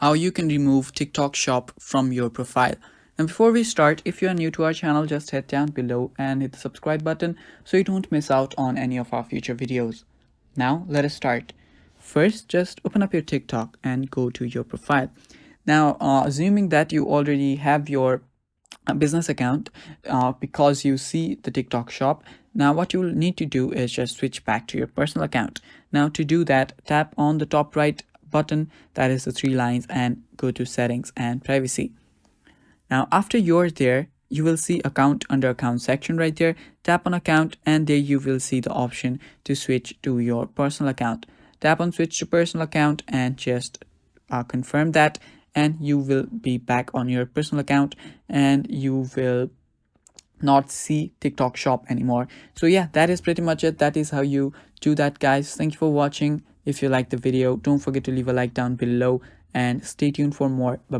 how you can remove TikTok Shop from your profile. And before we start, if you are new to our channel, just head down below and hit the subscribe button so you don't miss out on any of our future videos. Now, let us start. First, just open up your TikTok and go to your profile. Now, assuming that you already have your business account because you see the TikTok shop. Now what you will need to do is just switch back to your personal account. Now to do that, tap on the top right button, that is the three lines, and go to settings and privacy. Now after you're there, you will see account under account section right there. Tap on account and there you will see the option to switch to your personal account. Tap on switch to personal account and just confirm that, and you will be back on your personal account and you will not see TikTok shop anymore. So yeah, that is pretty much it. That is how you do that, guys. Thank you for watching. If you like the video, don't forget to leave a like down below and stay tuned for more. Bye bye.